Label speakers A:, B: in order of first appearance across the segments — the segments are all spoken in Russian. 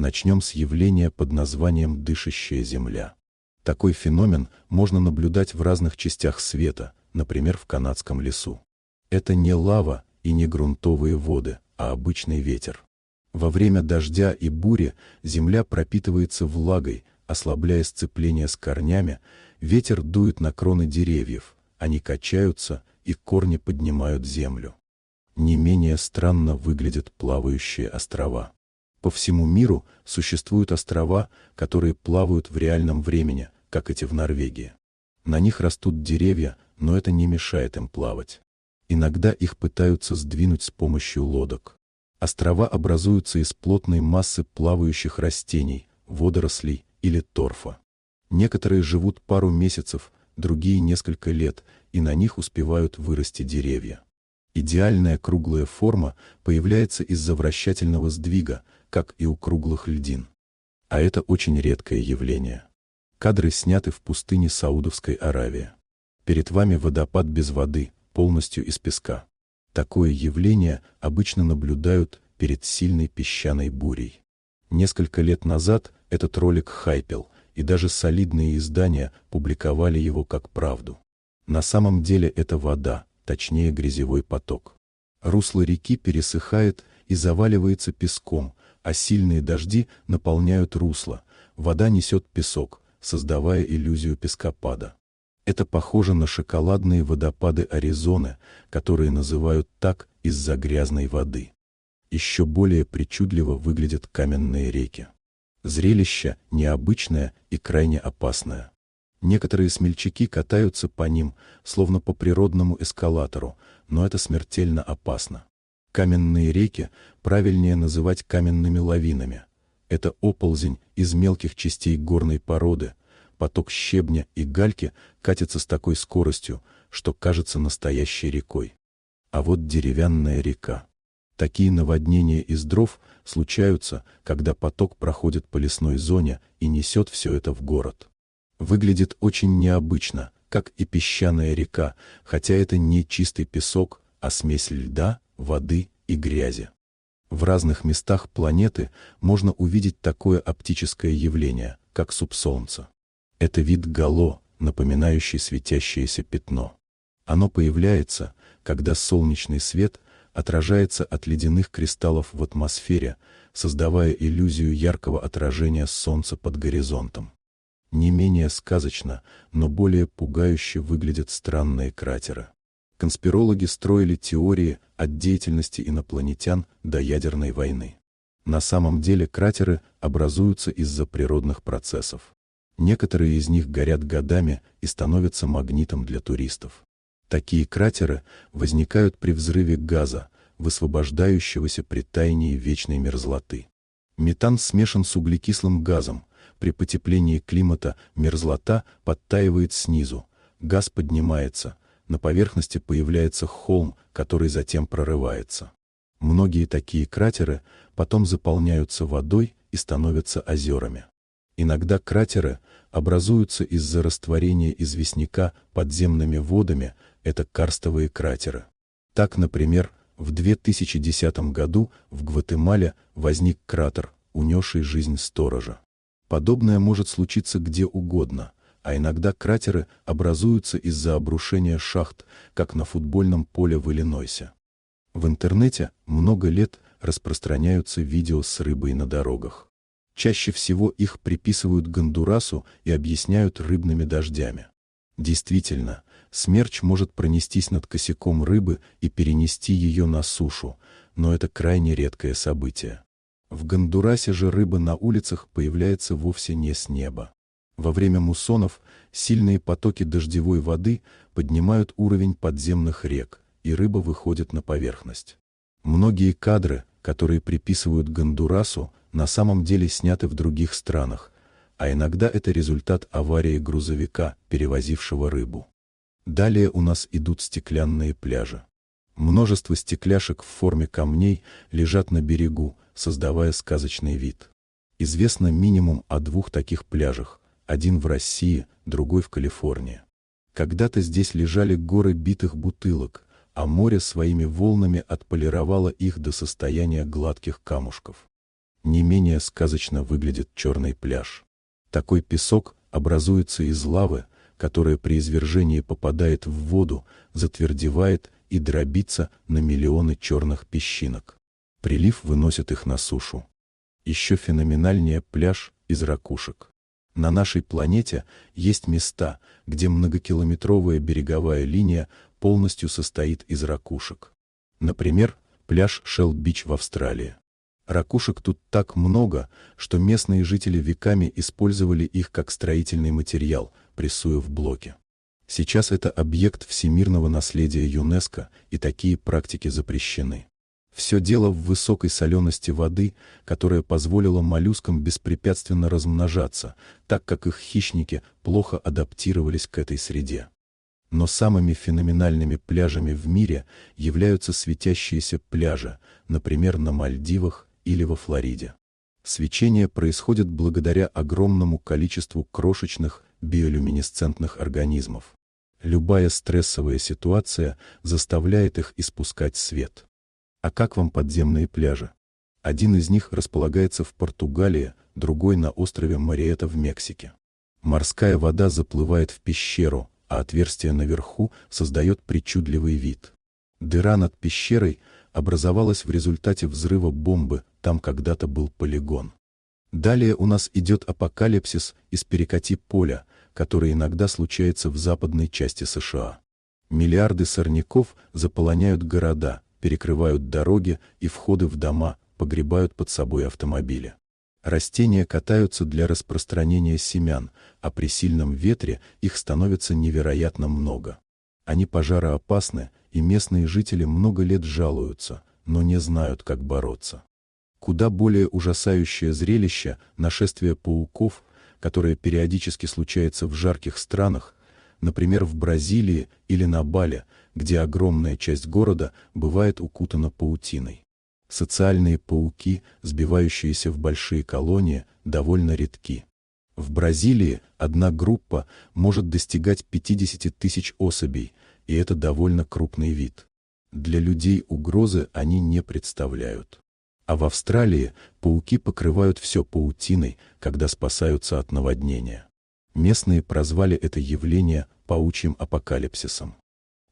A: Начнем с явления под названием «дышащая земля». Такой феномен можно наблюдать в разных частях света, например, в канадском лесу. Это не лава и не грунтовые воды, а обычный ветер. Во время дождя и бури земля пропитывается влагой, ослабляя сцепление с корнями, ветер дует на кроны деревьев, они качаются и корни поднимают землю. Не менее странно выглядят плавающие острова. По всему миру существуют острова, которые плавают в реальном времени, как эти в Норвегии. На них растут деревья, но это не мешает им плавать. Иногда их пытаются сдвинуть с помощью лодок. Острова образуются из плотной массы плавающих растений, водорослей или торфа. Некоторые живут пару месяцев, другие несколько лет, и на них успевают вырасти деревья. Идеальная круглая форма появляется из-за вращательного сдвига, как и у круглых льдин. А это очень редкое явление. Кадры сняты в пустыне Саудовской Аравии. Перед вами водопад без воды, полностью из песка. Такое явление обычно наблюдают перед сильной песчаной бурей. Несколько лет назад этот ролик хайпел, и даже солидные издания публиковали его как правду. На самом деле это вода, точнее грязевой поток. Русло реки пересыхает и заваливается песком, а сильные дожди наполняют русло, вода несет песок, создавая иллюзию пескопада. Это похоже на шоколадные водопады Аризоны, которые называют так из-за грязной воды. Еще более причудливо выглядят каменные реки. Зрелище необычное и крайне опасное. Некоторые смельчаки катаются по ним, словно по природному эскалатору, но это смертельно опасно. Каменные реки правильнее называть каменными лавинами. Это оползень из мелких частей горной породы. Поток щебня и гальки катится с такой скоростью, что кажется настоящей рекой. А вот деревянная река. Такие наводнения из дров случаются, когда поток проходит по лесной зоне и несет все это в город. Выглядит очень необычно, как и песчаная река, хотя это не чистый песок, а смесь льда, воды и грязи. В разных местах планеты можно увидеть такое оптическое явление, как субсолнце. Это вид гало, напоминающий светящееся пятно. Оно появляется, когда солнечный свет отражается от ледяных кристаллов в атмосфере, создавая иллюзию яркого отражения солнца под горизонтом. Не менее сказочно, но более пугающе выглядят странные кратеры. Конспирологи строили теории от деятельности инопланетян до ядерной войны. На самом деле кратеры образуются из-за природных процессов. Некоторые из них горят годами и становятся магнитом для туристов. Такие кратеры возникают при взрыве газа, высвобождающегося при таянии вечной мерзлоты. Метан смешан с углекислым газом. При потеплении климата мерзлота подтаивает снизу, газ поднимается, на поверхности появляется холм, который затем прорывается. Многие такие кратеры потом заполняются водой и становятся озерами. Иногда кратеры образуются из-за растворения известняка подземными водами, это карстовые кратеры. Так, например, в 2010 году в Гватемале возник кратер, унесший жизнь сторожа. Подобное может случиться где угодно, а иногда кратеры образуются из-за обрушения шахт, как на футбольном поле в Иллинойсе. В интернете много лет распространяются видео с рыбой на дорогах. Чаще всего их приписывают Гондурасу и объясняют рыбными дождями. Действительно, смерч может пронестись над косяком рыбы и перенести ее на сушу, но это крайне редкое событие. В Гондурасе же рыба на улицах появляется вовсе не с неба. Во время муссонов сильные потоки дождевой воды поднимают уровень подземных рек, и рыба выходит на поверхность. Многие кадры, которые приписывают Гондурасу, на самом деле сняты в других странах, а иногда это результат аварии грузовика, перевозившего рыбу. Далее у нас идут стеклянные пляжи. Множество стекляшек в форме камней лежат на берегу, создавая сказочный вид. Известно минимум о 2 таких пляжах, один в России, другой в Калифорнии. Когда-то здесь лежали горы битых бутылок, а море своими волнами отполировало их до состояния гладких камушков. Не менее сказочно выглядит Черный пляж. Такой песок образуется из лавы, которая при извержении попадает в воду, затвердевает и дробится на миллионы черных песчинок. Прилив выносит их на сушу. Еще феноменальнее пляж из ракушек. На нашей планете есть места, где многокилометровая береговая линия полностью состоит из ракушек. Например, пляж Шелл-Бич в Австралии. Ракушек тут так много, что местные жители веками использовали их как строительный материал, прессуя в блоки. Сейчас это объект всемирного наследия ЮНЕСКО, и такие практики запрещены. Все дело в высокой солености воды, которая позволила моллюскам беспрепятственно размножаться, так как их хищники плохо адаптировались к этой среде. Но самыми феноменальными пляжами в мире являются светящиеся пляжи, например, на Мальдивах или во Флориде. Свечение происходит благодаря огромному количеству крошечных биолюминесцентных организмов. Любая стрессовая ситуация заставляет их испускать свет. А как вам подземные пляжи? Один из них располагается в Португалии, другой на острове Мариэта в Мексике. Морская вода заплывает в пещеру, а отверстие наверху создает причудливый вид. Дыра над пещерой образовалась в результате взрыва бомбы, там когда-то был полигон. Далее у нас идет апокалипсис из перекати-поля, который иногда случается в западной части США. Миллиарды сорняков заполоняют города, перекрывают дороги и входы в дома, погребают под собой автомобили. Растения катаются для распространения семян, а при сильном ветре их становится невероятно много. Они пожароопасны, и местные жители много лет жалуются, но не знают, как бороться. Куда более ужасающее зрелище – нашествие пауков, которое периодически случается в жарких странах, например, в Бразилии или на Бали, где огромная часть города бывает укутана паутиной. Социальные пауки, сбивающиеся в большие колонии, довольно редки. В Бразилии одна группа может достигать 50 тысяч особей, и это довольно крупный вид. Для людей угрозы они не представляют. А в Австралии пауки покрывают все паутиной, когда спасаются от наводнения. Местные прозвали это явление паучьим апокалипсисом.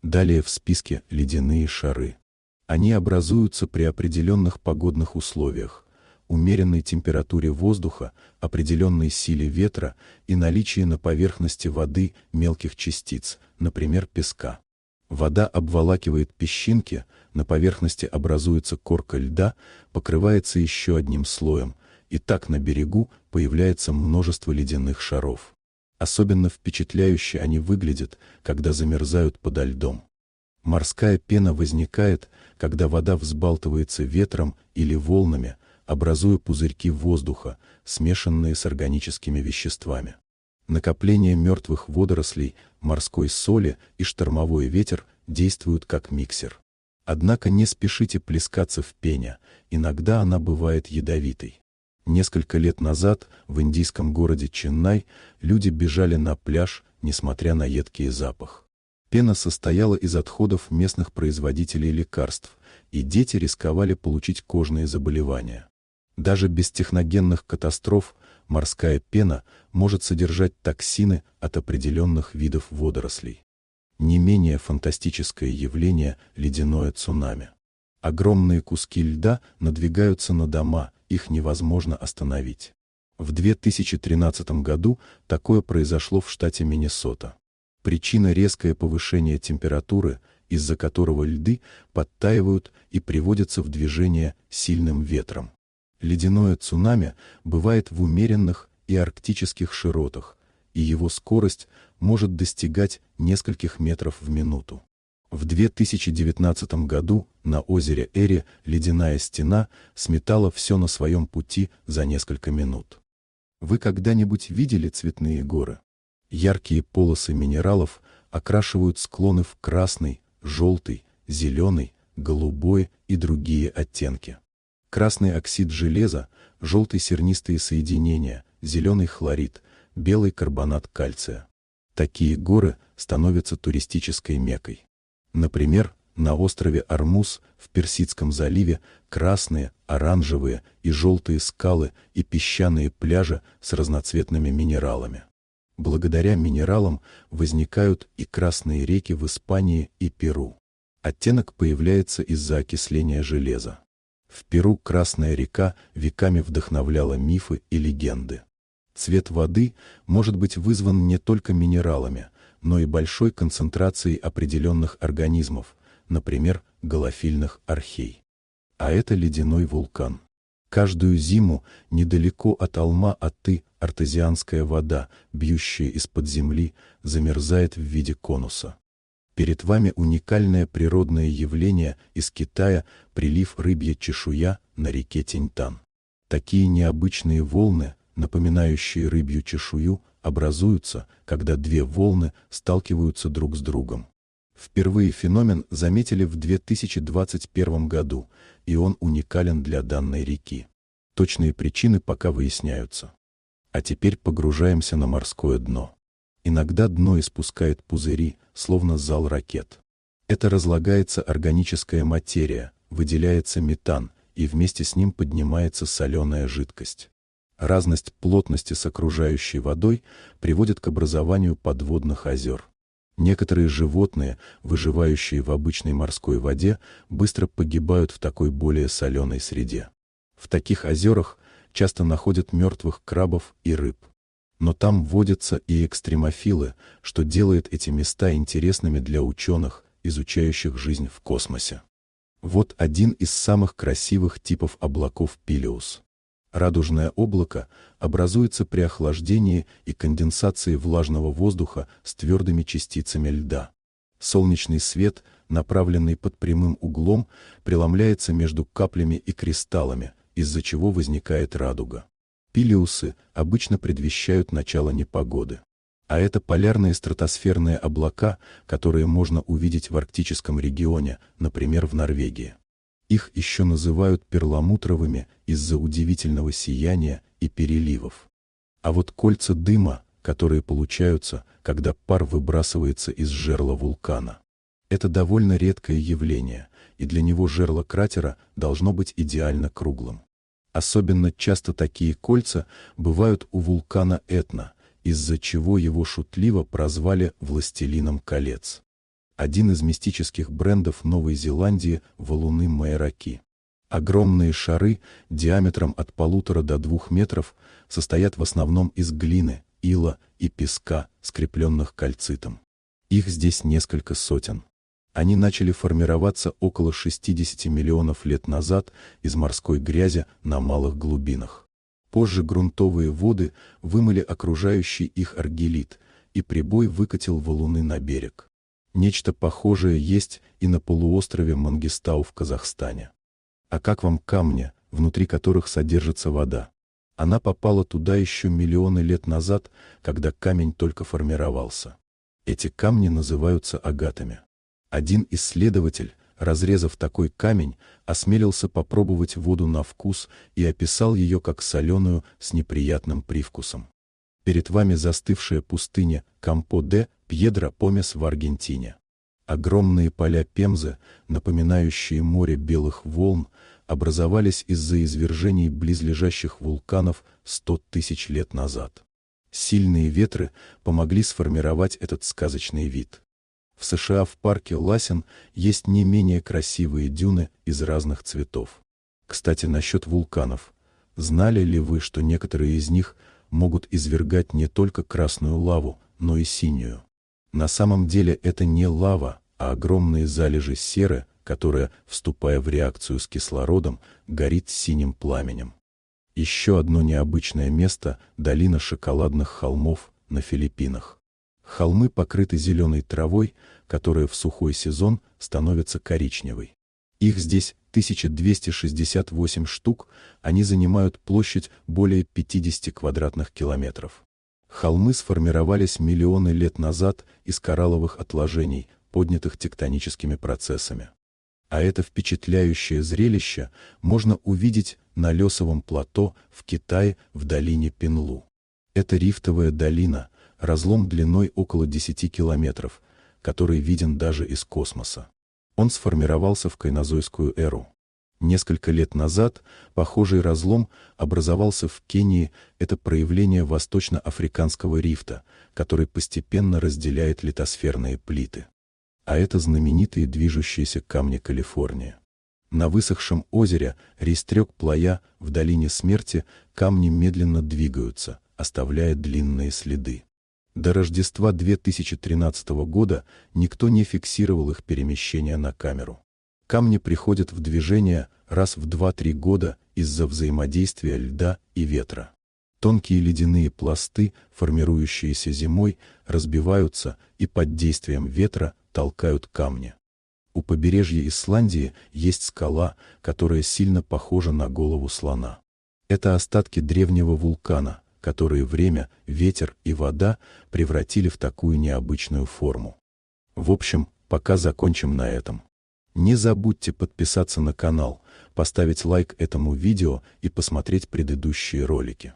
A: Далее в списке ледяные шары. Они образуются при определенных погодных условиях, умеренной температуре воздуха, определенной силе ветра и наличии на поверхности воды мелких частиц, например, песка. Вода обволакивает песчинки, на поверхности образуется корка льда, покрывается еще одним слоем, и так на берегу появляется множество ледяных шаров. Особенно впечатляюще они выглядят, когда замерзают подо льдом. Морская пена возникает, когда вода взбалтывается ветром или волнами, образуя пузырьки воздуха, смешанные с органическими веществами. Накопление мертвых водорослей, морской соли и штормовой ветер действуют как миксер. Однако не спешите плескаться в пене, иногда она бывает ядовитой. Несколько лет назад в индийском городе Ченнай люди бежали на пляж, несмотря на едкий запах. Пена состояла из отходов местных производителей лекарств, и дети рисковали получить кожные заболевания. Даже без техногенных катастроф морская пена может содержать токсины от определенных видов водорослей. Не менее фантастическое явление – ледяное цунами. Огромные куски льда надвигаются на дома, их невозможно остановить. В 2013 году такое произошло в штате Миннесота. Причина – резкое повышение температуры, из-за которого льды подтаивают и приводятся в движение сильным ветром. Ледяное цунами бывает в умеренных и арктических широтах, и его скорость может достигать нескольких метров в минуту. В 2019 году на озере Эри ледяная стена сметала все на своем пути за несколько минут. Вы когда-нибудь видели цветные горы? Яркие полосы минералов окрашивают склоны в красный, желтый, зеленый, голубой и другие оттенки. Красный оксид железа, желтый сернистые соединения, зеленый хлорид, белый карбонат кальция. Такие горы становятся туристической меккой. Например, На острове Ормуз в Персидском заливе красные, оранжевые и желтые скалы и песчаные пляжи с разноцветными минералами. Благодаря минералам возникают и красные реки в Испании и Перу. Оттенок появляется из-за окисления железа. В Перу Красная река веками вдохновляла мифы и легенды. Цвет воды может быть вызван не только минералами, но и большой концентрацией определенных организмов, например, галофильных архей. А это ледяной вулкан. Каждую зиму недалеко от Алма-Аты артезианская вода, бьющая из-под земли, замерзает в виде конуса. Перед вами уникальное природное явление из Китая – прилив рыбья чешуя на реке Тиньтан. Такие необычные волны, напоминающие рыбью чешую, образуются, когда две волны сталкиваются друг с другом. Впервые феномен заметили в 2021 году, и он уникален для данной реки. Точные причины пока выясняются. А теперь погружаемся на морское дно. Иногда дно испускает пузыри, словно зал ракет. Это разлагается органическая материя, выделяется метан, и вместе с ним поднимается соленая жидкость. Разность плотности с окружающей водой приводит к образованию подводных озер. Некоторые животные, выживающие в обычной морской воде, быстро погибают в такой более соленой среде. В таких озерах часто находят мертвых крабов и рыб. Но там водятся и экстремофилы, что делает эти места интересными для ученых, изучающих жизнь в космосе. Вот один из самых красивых типов облаков Пилеус. Радужное облако образуется при охлаждении и конденсации влажного воздуха с твердыми частицами льда. Солнечный свет, направленный под прямым углом, преломляется между каплями и кристаллами, из-за чего возникает радуга. Пилеусы обычно предвещают начало непогоды. А это полярные стратосферные облака, которые можно увидеть в арктическом регионе, например, в Норвегии. Их еще называют перламутровыми из-за удивительного сияния и переливов. А вот кольца дыма, которые получаются, когда пар выбрасывается из жерла вулкана. Это довольно редкое явление, и для него жерло кратера должно быть идеально круглым. Особенно часто такие кольца бывают у вулкана Этна, из-за чего его шутливо прозвали «Властелином колец». Один из мистических брендов Новой Зеландии – валуны Майораки. Огромные шары диаметром от 1,5 до 2 метров состоят в основном из глины, ила и песка, скрепленных кальцитом. Их здесь несколько сотен. Они начали формироваться около 60 миллионов лет назад из морской грязи на малых глубинах. Позже грунтовые воды вымыли окружающий их аргиллит, и прибой выкатил валуны на берег. Нечто похожее есть и на полуострове Мангистау в Казахстане. А как вам камни, внутри которых содержится вода? Она попала туда еще миллионы лет назад, когда камень только формировался. Эти камни называются агатами. Один исследователь, разрезав такой камень, осмелился попробовать воду на вкус и описал ее как соленую с неприятным привкусом. Перед вами застывшая пустыня Кампо-де-Пьедро-Помес в Аргентине. Огромные поля Пемзы, напоминающие море белых волн, образовались из-за извержений близлежащих вулканов 100 тысяч лет назад. Сильные ветры помогли сформировать этот сказочный вид. В США в парке Ласен есть не менее красивые дюны из разных цветов. Кстати, насчет вулканов. Знали ли вы, что некоторые из них могут извергать не только красную лаву, но и синюю? На самом деле это не лава, а огромные залежи серы, которая, вступая в реакцию с кислородом, горит синим пламенем. Еще одно необычное место – долина шоколадных холмов на Филиппинах. Холмы покрыты зеленой травой, которая в сухой сезон становится коричневой. Их здесь 1268 штук, они занимают площадь более 50 квадратных километров. Холмы сформировались миллионы лет назад из коралловых отложений, поднятых тектоническими процессами. А это впечатляющее зрелище можно увидеть на Лесовом плато в Китае в долине Пинлу. Это рифтовая долина, разлом длиной около 10 километров, который виден даже из космоса. Он сформировался в кайнозойскую эру. Несколько лет назад похожий разлом образовался в Кении. Это проявление восточноафриканского рифта, который постепенно разделяет литосферные плиты. А это знаменитые движущиеся камни Калифорнии. На высохшем озере Рейстрёк-Плая в долине смерти камни медленно двигаются, оставляя длинные следы. До Рождества 2013 года никто не фиксировал их перемещение на камеру. Камни приходят в движение раз в 2-3 года из-за взаимодействия льда и ветра. Тонкие ледяные пласты, формирующиеся зимой, разбиваются и под действием ветра толкают камни. У побережья Исландии есть скала, которая сильно похожа на голову слона. Это остатки древнего вулкана, которые время, ветер и вода превратили в такую необычную форму. В общем, пока закончим на этом. Не забудьте подписаться на канал, поставить лайк этому видео и посмотреть предыдущие ролики.